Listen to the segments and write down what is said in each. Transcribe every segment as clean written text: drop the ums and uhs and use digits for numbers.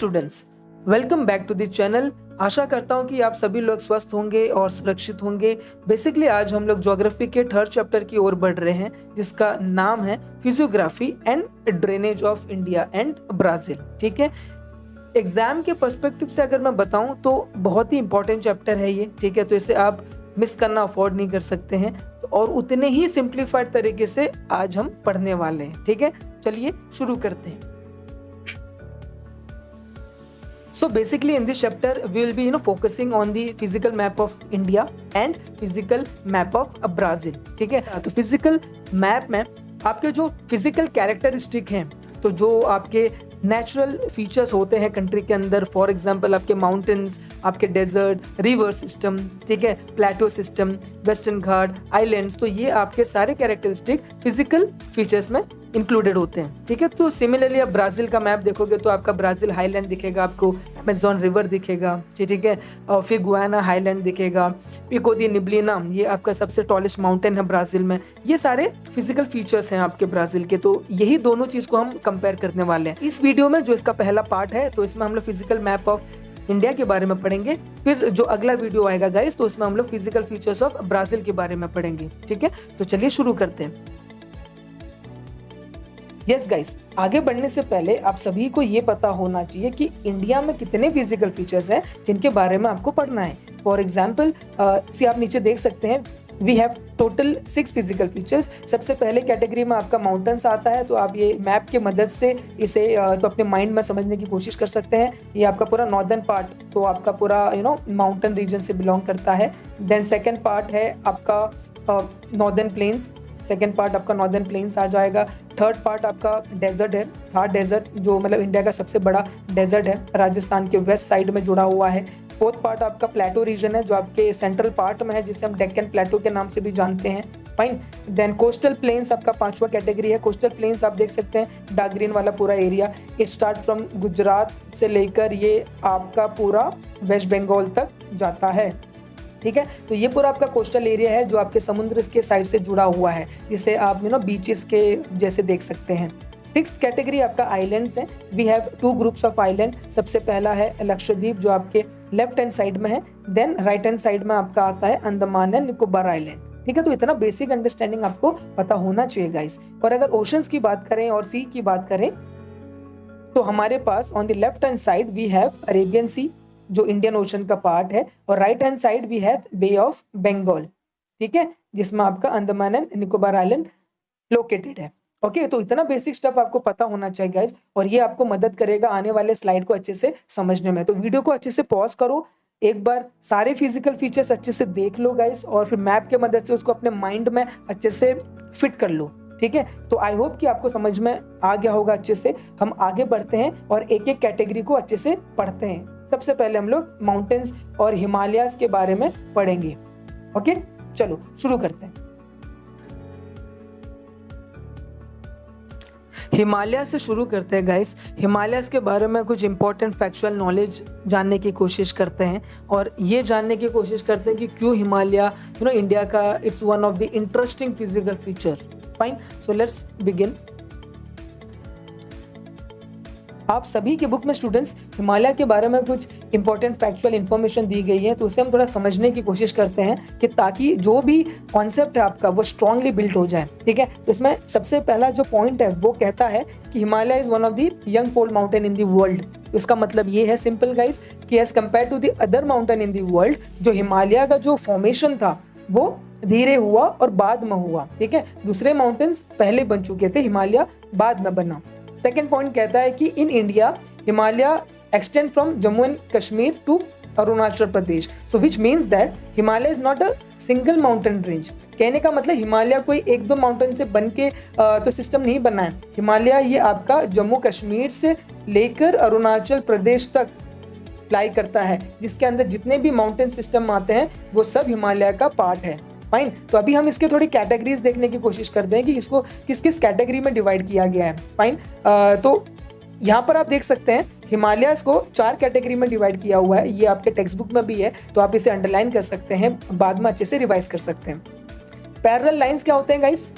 Students, welcome back to the channel. आशा करता हूं कि आप सभी लोग स्वस्थ होंगे और सुरक्षित होंगे। बेसिकली आज हम लोग ज्योग्राफी के थर्ड चैप्टर की ओर बढ़ रहे हैं, जिसका नाम है physiography and drainage of India and Brazil. ठीक है, एग्जाम के पर्सपेक्टिव से अगर मैं बताऊं तो बहुत ही इंपॉर्टेंट चैप्टर है ये। ठीक है, तो इसे आप मिस करना अफोर्ड नहीं कर सकते हैं, और उतने ही सिंप्लीफाइड तरीके से आज हम पढ़ने वाले हैं। ठीक है, चलिए शुरू करते हैं। So basically in this chapter we will be focusing on the physical map of India and physical map of Brazil। ठीक है, तो physical map में आपके जो physical characteristic हैं, तो जो आपके नेचुरल फीचर्स होते हैं कंट्री के अंदर, फॉर एग्जांपल आपके माउंटेन्स, आपके डेजर्ट, रिवर सिस्टम, ठीक है, प्लेटो सिस्टम, वेस्टर्न घाट, आइलैंड्स, तो ये आपके सारे कैरेक्टरिस्टिक फिजिकल फीचर्स में इंक्लूडेड होते हैं। ठीक है, तो सिमिलरली आप ब्राज़ील का मैप देखोगे तो आपका ब्राज़ील हाईलैंड दिखेगा, आपको अमेजॉन रिवर दिखेगा, ठीक है, और फिर गुयाना हाईलैंड दिखेगा, पिको दी निब्लिना ये आपका सबसे टॉलेस्ट माउंटेन है ब्राज़ील में। ये सारे फिजिकल फीचर्स हैं आपके ब्राज़ील के, तो यही दोनों चीज़ को हम कंपेयर करने वाले हैं इस वीडियो में। जो इसका पहला पार्ट है तो इसमें हम लोग फिजिकल मैप ऑफ इंडिया के बारे में पढ़ेंगे। फिर जो अगला वीडियो आएगा गाइस, तो उसमें हम लोग फिजिकल फीचर्स ऑफ ब्राज़ील के बारे में पढ़ेंगे। ठीक है, तो चलिए शुरू करते हैं। यस गाइस, आगे बढ़ने से पहले आप सभी को ये पता होना चाहिए कि इंडिया में कितने फिजिकल फीचर्स हैं जिनके बारे में आपको पढ़ना है। फॉर एग्जाम्पल से आप नीचे देख सकते हैं, we have total 6 physical features. सबसे पहले कैटेगरी में आपका माउंटेन्स आता है, तो आप ये मैप की मदद से इसे तो अपने माइंड में समझने की कोशिश कर सकते हैं। ये आपका पूरा नॉर्दर्न पार्ट, तो आपका पूरा माउंटेन रीजन से बिलोंग करता है। देन सेकेंड पार्ट है आपका नॉर्दर्न प्लेन्स, सेकेंड पार्ट आपका नॉर्दर्न प्लेन्स आ जाएगा। थर्ड पार्ट आपका डेजर्ट है, थार डेजर्ट जो मतलब इंडिया का सबसे बड़ा डेजर्ट है, राजस्थान के वेस्ट साइड में जुड़ा हुआ है। फोर्थ पार्ट आपका प्लेटो रीजन है जो आपके सेंट्रल पार्ट में है, जिसे हम डेक्कन प्लेटो के नाम से भी जानते हैं। फाइन, देन कोस्टल प्लेन्स आपका पांचवा कैटेगरी है। कोस्टल प्लेन्स आप देख सकते हैं, डार्क ग्रीन वाला पूरा area, it start from Gujarat से लेकर ये आपका पूरा वेस्ट बंगाल तक जाता है। ठीक है, तो ये पूरा आपका कोस्टल एरिया है जो आपके समुद्र के साइड से जुड़ा हुआ है, जिसे आप बीचेस के जैसे देख सकते हैं। सिक्स्थ कैटेगरी आपका आइलैंड्स है। We have 2 groups of island. सबसे पहला है लक्षद्वीप जो आपके लेफ्ट हैंड साइड में है, देन राइट हैंड साइड में आपका आता है अंडमान एंड निकोबार आइलैंड। ठीक है, तो इतना बेसिक अंडरस्टैंडिंग आपको पता होना चाहिए गाइस। और अगर ओशंस की बात करें और सी की बात करें, तो हमारे पास on the left hand side we have Arabian Sea जो इंडियन ओशन का पार्ट है, और right hand side we have Bay of Bengal. ठीक है, जिसमें आपका Andaman and Nicobar island located है। ओके, तो इतना बेसिक स्टफ आपको पता होना चाहिए गाइस, और ये आपको मदद करेगा आने वाले स्लाइड को अच्छे से समझने में। तो वीडियो को अच्छे से पॉज करो, एक बार सारे फिजिकल फीचर्स अच्छे से देख लो गाइस, और फिर मैप के मदद से उसको अपने माइंड में अच्छे से फिट कर लो। ठीक है, तो आई होप कि आपको समझ में आ गया होगा अच्छे से। हम आगे बढ़ते हैं और एक एक कैटेगरी को अच्छे से पढ़ते हैं। सबसे पहले हम लोग माउंटेन्स और हिमालयाज के बारे में पढ़ेंगे। ओके, चलो शुरू करते हैं। हिमालय से शुरू करते हैं गाइस। हिमालयस के बारे में कुछ इंपॉर्टेंट फैक्चुअल नॉलेज जानने की कोशिश करते हैं, और ये जानने की कोशिश करते हैं कि क्यों हिमालय इंडिया का it's one of the interesting physical feature. Fine, so let's begin. आप सभी के बुक में स्टूडेंट्स हिमालय के बारे में कुछ इंपॉर्टेंट फैक्चुअल इन्फॉर्मेशन दी गई है, तो उसे हम थोड़ा समझने की कोशिश करते हैं कि ताकि जो भी कॉन्सेप्ट है आपका वो स्ट्रांगली बिल्ट हो जाए। ठीक है, तो इसमें सबसे पहला जो पॉइंट है वो कहता है कि Himalaya is one of the young fold mountain in the world. तो इसका मतलब ये है सिंपल गाइस कि as compare to the other mountain in the world, जो हिमालय का जो फॉर्मेशन था वो धीरे हुआ और बाद में हुआ। ठीक है, दूसरे माउंटेन्स पहले बन चुके थे, हिमालय बाद में बना। सेकेंड पॉइंट कहता है कि in India Himalaya extend from Jammu and Kashmir to Arunachal Pradesh, so which means that Himalaya is not a single mountain range. कहने का मतलब हिमालय कोई 1-2 माउंटेन से बन के तो सिस्टम नहीं बना है। हिमालय ये आपका जम्मू कश्मीर से लेकर अरुणाचल प्रदेश तक अप्लाई करता है, जिसके अंदर जितने भी माउंटेन सिस्टम आते हैं वो सब हिमालय का पार्ट है। फाइन, तो अभी हम इसके थोड़ी कैटेगरीज देखने की कोशिश करते हैं कि इसको किस किस कैटेगरी में डिवाइड किया गया है। फाइन, तो यहाँ पर आप देख सकते हैं हिमालयस को 4 कैटेगरी में डिवाइड किया हुआ है। ये आपके टेक्स्ट बुक में भी है, तो आप इसे अंडरलाइन कर सकते हैं, बाद में अच्छे से रिवाइज कर सकते हैं। पैरेलल लाइंस क्या होते हैं गाइस?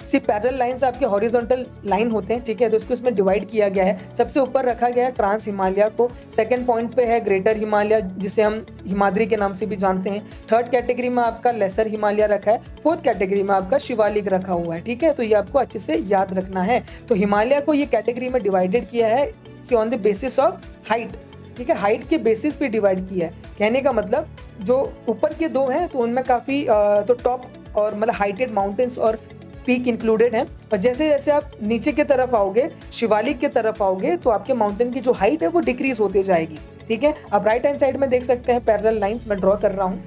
सी पैरेलल लाइंस आपके हॉरिजॉन्टल लाइन होते हैं, ठीक है, तो इसको इसमें डिवाइड किया गया है। सबसे ऊपर रखा गया है ट्रांस हिमालय को, सेकंड पॉइंट पे है ग्रेटर हिमालय जिसे हम हिमाद्री के नाम से भी जानते हैं, थर्ड कैटेगरी में आपका लेसर हिमालय रखा है, फोर्थ कैटेगरी में आपका शिवालिक रखा हुआ है, ठीक है। तो ये आपको अच्छे से याद रखना है। तो हिमालय को ये कैटेगरी में डिवाइडेड किया है on the basis of height, ठीक है, हाइट के बेसिस पे डिवाइड किया है। कहने का मतलब जो ऊपर के दो हैं तो उनमें काफ़ी तो टॉप और मतलब हाइटेड माउंटेन्स और पीक इंक्लूडेड हैं, और जैसे जैसे आप नीचे की तरफ आओगे, शिवालिक की तरफ आओगे, तो आपके माउंटेन की जो हाइट है वो डिक्रीज होती जाएगी, ठीक है। आप राइट हैंड साइड में देख सकते हैं पैरेलल लाइंस मैं ड्रॉ कर रहा हूँ।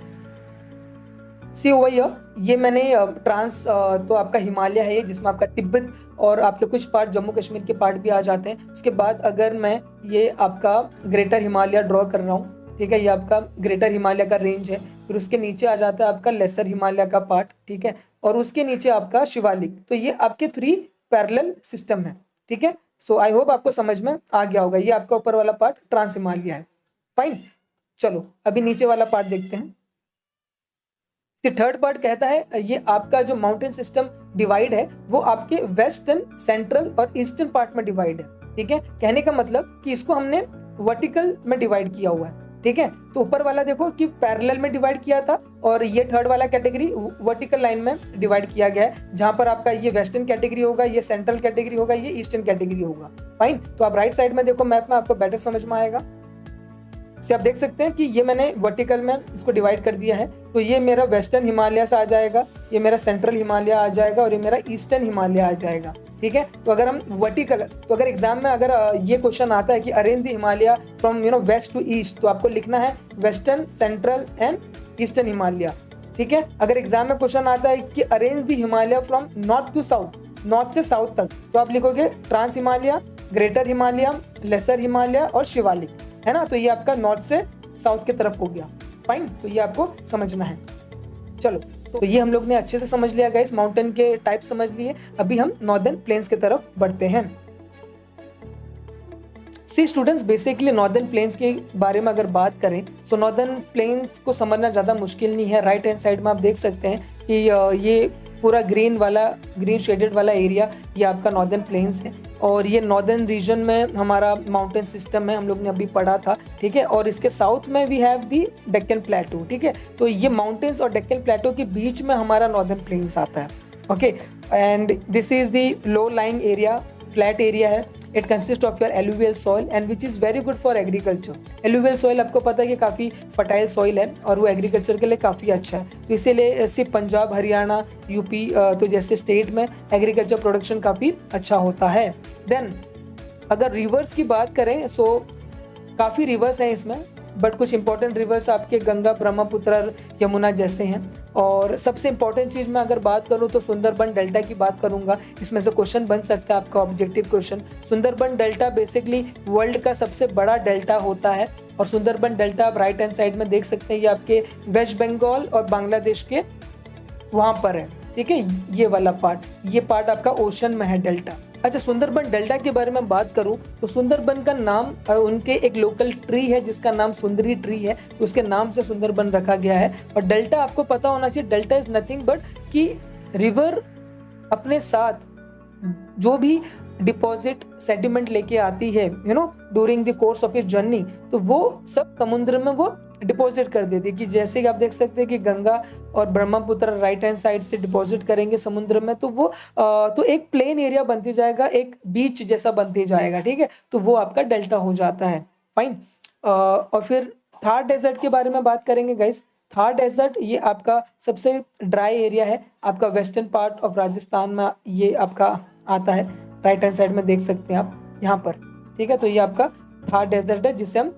सी ओवर हियर, ये मैंने ट्रांस तो आपका हिमालय है ये, जिसमें आपका तिब्बत और आपके कुछ पार्ट जम्मू कश्मीर के पार्ट भी आ जाते हैं। उसके बाद अगर मैं ये आपका ग्रेटर हिमालय ड्रॉ कर रहा हूँ, ठीक है, ये आपका ग्रेटर हिमालय का रेंज है, फिर उसके नीचे आ जाता है आपका लेसर हिमालय का पार्ट, ठीक है, और उसके नीचे आपका शिवालिक। तो ये आपके 3 पैरेलल सिस्टम है, ठीक है। सो आई होप आपको समझ में आ गया होगा। ये आपका ऊपर वाला पार्ट ट्रांस हिमालय है, फाइन। चलो अभी नीचे वाला पार्ट देखते हैं। थर्ड पार्ट कहता है ये आपका जो माउंटेन सिस्टम डिवाइड है वो आपके वेस्टर्न, सेंट्रल और ईस्टर्न पार्ट में डिवाइड है, ठीक है। कहने का मतलब कि इसको हमने वर्टिकल में डिवाइड किया हुआ है, ठीक है। तो ऊपर वाला देखो कि पैरेलल में डिवाइड किया था, और ये थर्ड वाला कैटेगरी वर्टिकल लाइन में डिवाइड किया गया है, जहां पर आपका ये वेस्टर्न कैटेगरी होगा, ये सेंट्रल कैटेगरी होगा, ये ईस्टर्न कैटेगरी होगा, फाइन। तो आप राइट साइड में देखो मैप में, आपको बेटर समझ में आएगा। से आप देख सकते हैं कि ये मैंने वर्टिकल में इसको डिवाइड कर दिया है, तो ये मेरा वेस्टर्न हिमालय से आ जाएगा, ये मेरा सेंट्रल हिमालय आ जाएगा, और ये मेरा ईस्टर्न हिमालय आ जाएगा, ठीक है। तो अगर हम वर्टिकल, तो अगर एग्जाम में अगर ये क्वेश्चन आता है कि arrange the Himalaya from west to east, तो आपको लिखना है western, central and eastern Himalaya, ठीक है। अगर एग्जाम में क्वेश्चन आता है कि arrange the Himalaya from north to south, north से साउथ तक, तो आप लिखोगे trans Himalaya, greater Himalaya, lesser Himalaya और शिवालिक, है ना। तो ये आपका नॉर्थ से साउथ की तरफ हो गया, फाइन। तो ये आपको समझना है। चलो, तो ये हम लोग ने अच्छे से समझ लिया गाइस, माउंटेन के टाइप समझ लिए। अभी हम नॉर्दर्न प्लेन्स की तरफ बढ़ते हैं। सी स्टूडेंट्स, बेसिकली नॉर्दर्न प्लेन्स के बारे में अगर बात करें, सो नॉर्दर्न प्लेन्स को समझना ज़्यादा मुश्किल नहीं है। राइट हैंड साइड में आप देख सकते हैं कि ये पूरा ग्रीन शेडेड वाला एरिया ये आपका नॉर्दर्न प्लेन्स है, और ये नॉर्दर्न रीजन में हमारा माउंटेन सिस्टम है, हम लोग ने अभी पढ़ा था, ठीक है। और इसके साउथ में वी हैव दी डेक्कन प्लेटो, ठीक है। तो ये माउंटेन्स और डेक्कन प्लेटो के बीच में हमारा नॉर्दर्न प्लेन्स आता है, okay. And this is the low lying area, flat area है। It consist of your alluvial soil and which is very good for agriculture. Alluvial soil आपको पता है कि काफ़ी फर्टाइल सॉइल है, और वो एग्रीकल्चर के लिए काफ़ी अच्छा है। तो इसीलिए सिर्फ पंजाब, हरियाणा, यूपी तो जैसे स्टेट में एग्रीकल्चर प्रोडक्शन काफ़ी अच्छा होता है। देन अगर रिवर्स की बात करें, सो काफ़ी रिवर्स हैं इसमें, बट कुछ इंपॉर्टेंट रिवर्स आपके गंगा, ब्रह्मपुत्र, यमुना जैसे हैं। और सबसे इंपॉर्टेंट चीज़ मैं अगर बात करूं तो सुंदरबन डेल्टा की बात करूंगा। इसमें से क्वेश्चन बन सकता है आपका objective question. Sundarban delta basically world का सबसे बड़ा डेल्टा होता है, और सुंदरबन डेल्टा आप राइट हैंड साइड में देख सकते हैं, ये आपके वेस्ट बंगाल और बांग्लादेश के वहाँ पर है, ठीक है। ये वाला पार्ट, ये पार्ट आपका ओशन में है डेल्टा। अच्छा, सुंदरबन डेल्टा के बारे में बात करूं तो सुंदरबन का नाम उनके एक लोकल ट्री है जिसका नाम सुंदरी ट्री है, तो उसके नाम से सुंदरबन रखा गया है। और डेल्टा आपको पता होना चाहिए, डेल्टा इज नथिंग बट कि रिवर अपने साथ जो भी डिपॉजिट सेडिमेंट लेके आती है during the course of its journey, तो वो सब समुद्र में वो डिपॉजिट कर देती है। कि जैसे कि आप देख सकते हैं कि गंगा और ब्रह्मपुत्र राइट हैंड साइड से डिपॉजिट करेंगे समुद्र में, तो वो तो एक प्लेन एरिया बनती जाएगा, एक बीच जैसा बनते जाएगा, ठीक है। तो वो आपका डेल्टा हो जाता है, फाइन। और फिर थार डेजर्ट के बारे में बात करेंगे गाइस। थार डेजर्ट ये आपका सबसे ड्राई एरिया है, आपका वेस्टर्न पार्ट ऑफ राजस्थान में ये आपका आता है। राइट हैंड साइड में देख सकते हैं आप यहाँ पर, ठीक है। तो ये आपका थार डेजर्ट है जिसे हम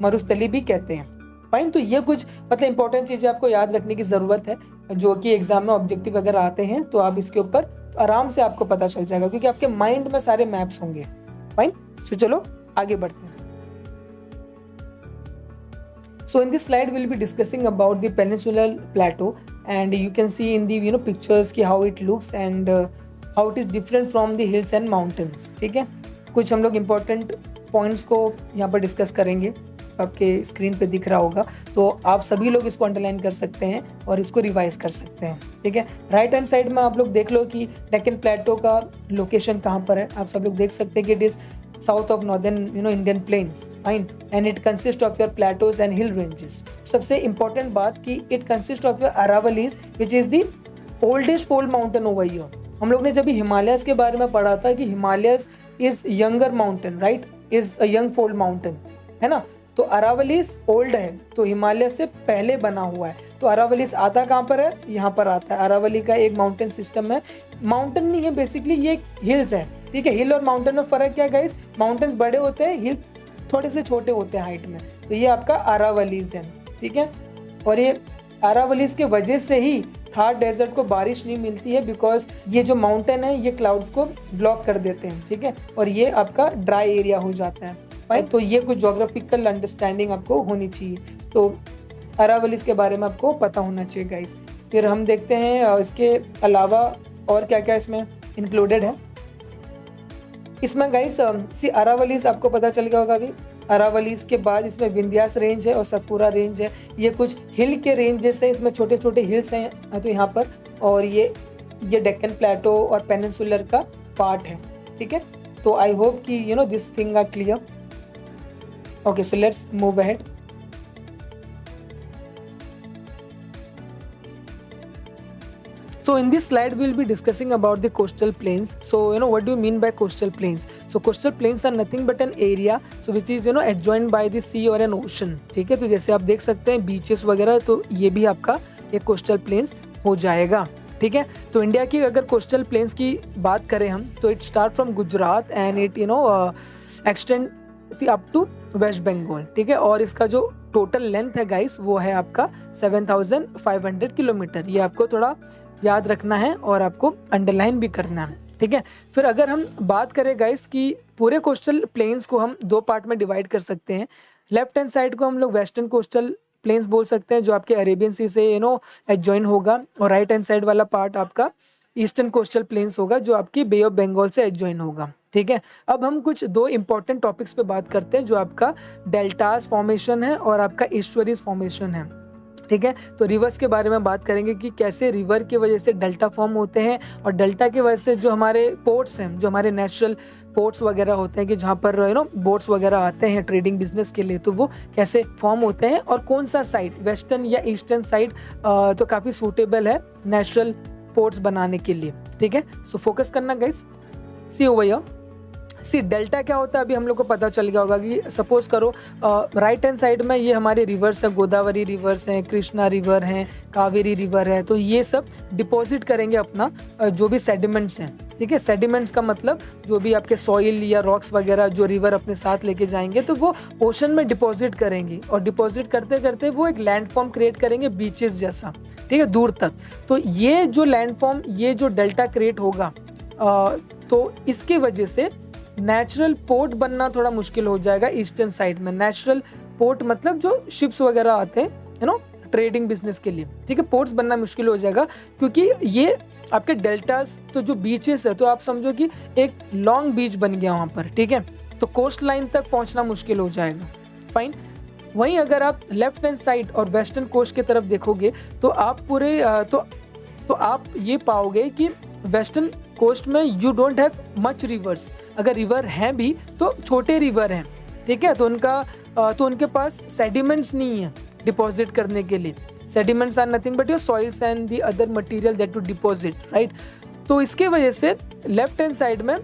मरुस्थली भी कहते हैं, फाइन। तो ये कुछ मतलब इंपॉर्टेंट चीज़ें आपको याद रखने की ज़रूरत है, जो कि एग्जाम में ऑब्जेक्टिव अगर आते हैं तो आप इसके ऊपर आराम से आपको पता चल जाएगा, क्योंकि आपके माइंड में सारे मैप्स होंगे, फाइन। सो चलो आगे बढ़ते हैं। So in this slide we'll be discussing about the peninsular plateau, and you can see in the pictures ki how it looks and how it is different from the hills and mountains, ठीक है। कुछ हम लोग important points को यहाँ पर discuss करेंगे। आपके स्क्रीन पे दिख रहा होगा, तो आप सभी लोग इसको अंडरलाइन कर सकते हैं और इसको रिवाइज कर सकते हैं, ठीक है। राइट हैंड साइड में आप लोग देख लो कि डेक्कन प्लेटो का लोकेशन कहाँ पर है। आप सब लोग देख सकते हैं कि it is south of northern Indian plains, fine, and it consist of your Plato's and hill ranges. सबसे इंपॉर्टेंट बात कि it consist of your Aravallis which is the oldest fold mountain over here. हम लोग ने जब हिमालयस के बारे में पढ़ा था कि Himalayas is younger mountain, right, is a young fold mountain, है ना। तो अरावलीज ओल्ड है, तो हिमालय से पहले बना हुआ है। तो अरावलीज आता कहाँ पर है, यहाँ पर आता है। अरावली का एक माउंटेन सिस्टम है, माउंटेन नहीं है बेसिकली, ये हिल्स है, ठीक है। हिल और माउंटेन में फर्क क्या है गाइस, माउंटेन्स बड़े होते हैं, हिल थोड़े से छोटे होते हैं हाइट में। तो ये आपका अरावलीज है, ठीक है। और ये अरावलीज के वजह से ही थार डेजर्ट को बारिश नहीं मिलती है, बिकॉज ये जो माउंटेन है ये क्लाउड्स को ब्लॉक कर देते हैं, ठीक है, और ये आपका ड्राई एरिया हो जाता है। तो ये कुछ ज्योग्राफिकल अंडरस्टैंडिंग आपको होनी चाहिए, तो अरावलीज के बारे में आपको पता होना चाहिए गाइस। फिर हम देखते हैं इसके अलावा और क्या क्या इसमें इंक्लूडेड है। इसमें गाइस सी अरावलीज आपको पता चल गया होगा अभी। अरावलीज के बाद इसमें विंध्यास रेंज है और सतपुरा रेंज है, ये कुछ हिल के रेंजेस हैं, इसमें छोटे छोटे हिल्स हैं तो यहाँ पर, और ये डेक्कन प्लेटो और पेनिनसुलर का पार्ट है, ठीक है। तो आई होप कि this thing are clear. Okay, so let's move ahead. So in this slide we'll be discussing about the coastal plains. So what do you mean by coastal plains? So coastal plains are nothing but an area so which is adjoined by the sea or an ocean, ठीक है। तो जैसे आप देख सकते हैं beaches वगैरह, तो ये भी आपका एक कोस्टल प्लेन्स हो जाएगा, ठीक है। तो इंडिया की अगर कोस्टल प्लेन्स की बात करें हम, तो it start from Gujarat and it extend up to west Bengal, ठीक है। और इसका जो टोटल लेंथ है गाइस वो है आपका 7500 किलोमीटर। ये आपको थोड़ा याद रखना है और आपको अंडरलाइन भी करना है, ठीक है। फिर अगर हम बात करें गाइस कि पूरे कोस्टल प्लेन्स को हम दो पार्ट में डिवाइड कर सकते हैं। लेफ्ट हैंड साइड को हम लोग वेस्टर्न कोस्टल प्लेन्स बोल सकते हैं, जो आपके अरेबियन सी से एडजॉइन होगा, और राइट हैंड साइड वाला पार्ट आपका ईस्टर्न कोस्टल प्लेन्स होगा, जो आपकी बे ऑफ बंगाल से एडजॉइन होगा, ठीक है। अब हम कुछ दो इंपॉर्टेंट टॉपिक्स पे बात करते हैं, जो आपका डेल्टास फॉर्मेशन है और आपका ईस्टुअरीज फॉर्मेशन है, ठीक है। तो रिवर्स के बारे में बात करेंगे कि कैसे रिवर की वजह से डेल्टा फॉर्म होते हैं, और डेल्टा की वजह से जो हमारे पोर्ट्स हैं, जो हमारे नेचुरल पोर्ट्स वगैरह होते हैं कि जहाँ पर बोट्स वगैरह आते हैं ट्रेडिंग बिजनेस के लिए, तो वो कैसे फॉर्म होते हैं, और कौन सा साइड, वेस्टर्न या ईस्टर्न साइड तो काफ़ी सूटेबल है नेचुरल पोर्ट्स बनाने के लिए, ठीक है। सो फोकस करना guys. See over here, see delta क्या होता है अभी हम लोग को पता चल गया होगा कि सपोज करो राइट हैंड साइड में ये हमारे रिवर्स है, गोदावरी रिवर्स हैं, कृष्णा रिवर हैं, कावेरी रिवर है। तो ये सब डिपॉजिट करेंगे अपना जो भी सेडिमेंट्स हैं, ठीक है। सेडिमेंट्स का मतलब जो भी आपके सॉइल या रॉक्स वगैरह जो रिवर अपने साथ लेके जाएंगे, तो वो ओशन में डिपॉजिट करेंगे, और डिपॉजिट करते करते वो एक लैंडफॉर्म क्रिएट करेंगे बीचेस जैसा, ठीक है, दूर तक। तो ये जो लैंडफॉर्म, ये जो डेल्टा क्रिएट होगा, तो इसकी वजह से नेचुरल पोर्ट बनना थोड़ा मुश्किल हो जाएगा ईस्टर्न साइड में। नेचुरल पोर्ट मतलब जो शिप्स वगैरह आते हैं ट्रेडिंग बिजनेस के लिए, ठीक है, पोर्ट्स बनना मुश्किल हो जाएगा, क्योंकि ये आपके डेल्टास, तो जो बीचेस है, तो आप समझो कि एक लॉन्ग बीच बन गया वहाँ पर, ठीक है। तो कोस्ट लाइन तक पहुँचना मुश्किल हो जाएगा, फाइन। वहीं अगर आप लेफ्ट हैंड साइड और वेस्टर्न कोस्ट की तरफ देखोगे, तो आप पूरे तो आप ये पाओगे कि वेस्टर्न कोस्ट में you don't have much reverse. अगर रिवर हैं भी तो छोटे रिवर हैं, ठीक है। तो उनके पास सेडिमेंट्स नहीं है डिपॉजिट करने के लिए। Sediments are nothing but your soils and the other material that to deposit, right. तो इसके वजह से लेफ्ट हैंड साइड में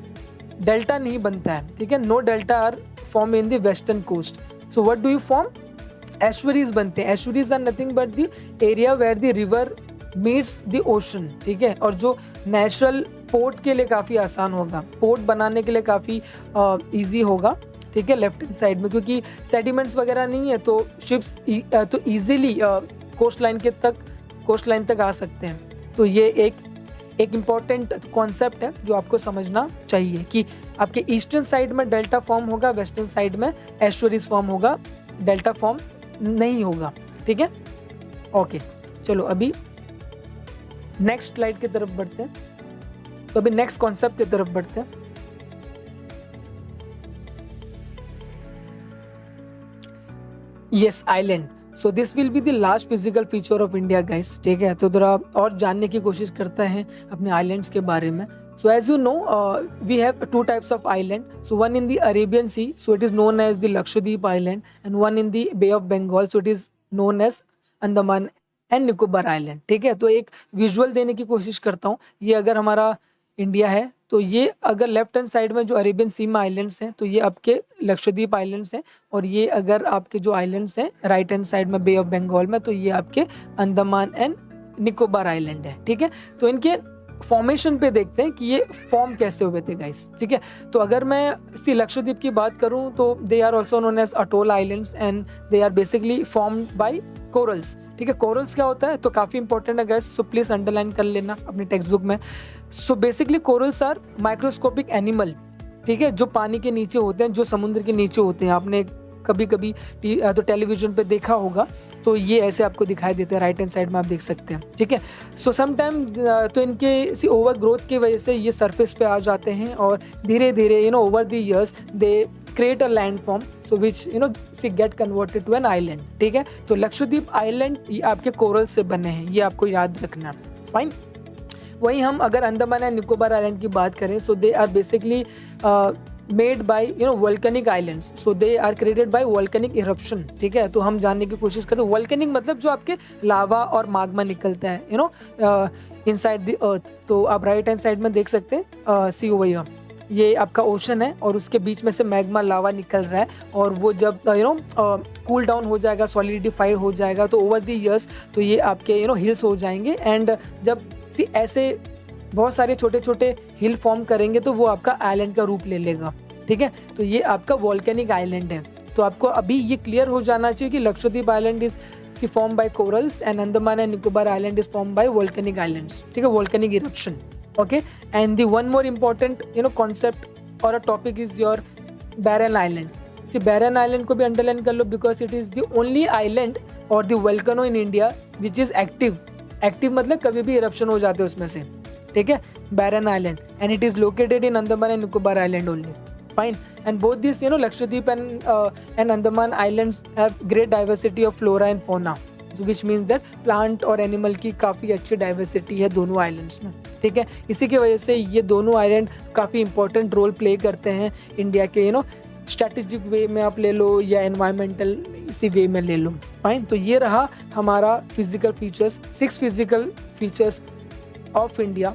डेल्टा नहीं बनता है, ठीक है। No delta are form in the western coast. So what do you form, estuaries बनते हैं। Estuaries are nothing but the area where the river meets the ocean, ठीक है। और जो नेचुरल पोर्ट के लिए काफ़ी आसान होगा, पोर्ट बनाने के लिए काफ़ी इजी होगा, ठीक है, लेफ्ट हैंड साइड में, क्योंकि सेडिमेंट्स वगैरह नहीं है, तो शिप्स तो इजीली कोस्ट लाइन तक आ सकते हैं। तो ये एक इम्पॉर्टेंट कॉन्सेप्ट है जो आपको समझना चाहिए कि आपके ईस्टर्न साइड में डेल्टा फॉर्म होगा, वेस्टर्न साइड में एस्चुरीज फॉर्म होगा, डेल्टा फॉर्म नहीं होगा, ठीक है। ओके, चलो अभी नेक्स्ट स्लाइड की तरफ बढ़ते हैं। तो अभी नेक्स्ट कॉन्सेप्ट की तरफ बढ़ते हैं। Yes, island. So this will be the last physical feature of India guys, ठीक है। तो थोड़ा और जानने की कोशिश करते हैं अपने आइलैंड्स के बारे में। So as you know, we have two types of island. So one in the Arabian Sea, so it is known as the Lakshadweep Island, and one in the Bay of Bengal, so it is known as Andaman and Nicobar island, ठीक है। तो एक visual देने की कोशिश करता हूँ। ये अगर हमारा इंडिया है तो ये अगर लेफ्ट हैंड साइड में जो अरेबियन सी में आइलैंड्स हैं तो ये आपके लक्षद्वीप आइलैंड्स हैं, और ये अगर आपके जो आइलैंड्स हैं राइट हैंड साइड में बे ऑफ बंगाल में तो ये आपके अंडमान एंड निकोबार आइलैंड है, ठीक है। तो इनके फॉर्मेशन पे देखते हैं कि ये फॉर्म कैसे हुए थे गाइस, ठीक है। तो अगर मैं सी लक्षद्वीप की बात करूं तो they are also known as atoll islands and they are basically formed by corals, ठीक है। कोरल्स क्या होता है तो काफ़ी इंपॉर्टेंट है गाइस, सो प्लीज़ अंडरलाइन कर लेना अपनी टेक्स्ट बुक में। So basically corals are microscopic animal, ठीक है, जो पानी के नीचे होते हैं, जो समुद्र के नीचे होते हैं। आपने कभी कभी तो टेलीविजन पे देखा होगा, तो ये ऐसे आपको दिखाई देते हैं, राइट हैंड साइड में आप देख सकते हैं, ठीक है। सो समटाइम तो इनके ओवर ग्रोथ की वजह से ये सरफेस पे आ जाते हैं और धीरे धीरे over the years they create a land form, so which sea get converted to an island, ठीक है। तो लक्षद्वीप आइलैंड ये आपके कोरल से बने हैं, ये आपको याद रखना, फाइन। वहीं हम अगर अंडमान एंड निकोबार आइलैंड की बात करें, so they are basically made by volcanic islands, so they are created by volcanic eruption, ठीक है। तो हम जानने की कोशिश करते हैं वोल्केनिक मतलब जो आपके लावा और माग्मा निकलता है इनसाइड द अर्थ। तो आप राइट हैंड साइड में देख सकते हैं सी ओवर हियर, ये आपका ओशन है और उसके बीच में से मैग्मा लावा निकल रहा है, और वो जब कूल डाउन हो जाएगा, सॉलिडिफाई हो जाएगा, तो ओवर द ईयर्स तो ये आपके हिल्स हो जाएंगे। एंड जब ऐसे बहुत सारे छोटे छोटे हिल फॉर्म करेंगे तो वो आपका आइलैंड का रूप ले लेगा, ठीक है। तो ये आपका वोल्केनिक आइलैंड है। तो आपको अभी ये क्लियर हो जाना चाहिए कि Lakshadweep island is form by corals and Andaman and Nicobar island is form by volcanic islands, ठीक है, volcanic eruption, okay. And the one more important concept or a topic is your barren island. See, barren island को भी underline कर लो because it is the only island or the volcano in India which is active. Active मतलब कभी भी eruption हो जाते हैं उसमें से, ठीक है, barren island, and it is located in Andaman and Nicobar Island only. Fine. And both these Lakshadweep and Andaman islands have great diversity of flora and fauna, which means that plant और animal की काफ़ी अच्छी diversity है दोनों islands में, ठीक है। इसी की वजह से ये दोनों आइलैंड काफ़ी इंपॉर्टेंट रोल प्ले करते हैं इंडिया के स्ट्रैटेजिक वे में आप ले लो या एनवायरमेंटल इसी वे में ले लो, फाइन। तो ये रहा हमारा physical features, 6 physical features of India.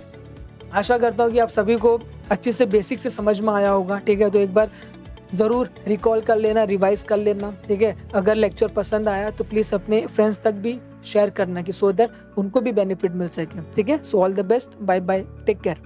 आशा करता हूँ कि आप सभी को अच्छे से बेसिक से समझ में आया होगा, ठीक है। तो एक बार ज़रूर रिकॉल कर लेना, रिवाइज कर लेना, ठीक है। अगर लेक्चर पसंद आया तो प्लीज़ अपने फ्रेंड्स तक भी शेयर करना कि सो दैट उनको भी बेनिफिट मिल सके, ठीक है। So all the best, bye bye, take care.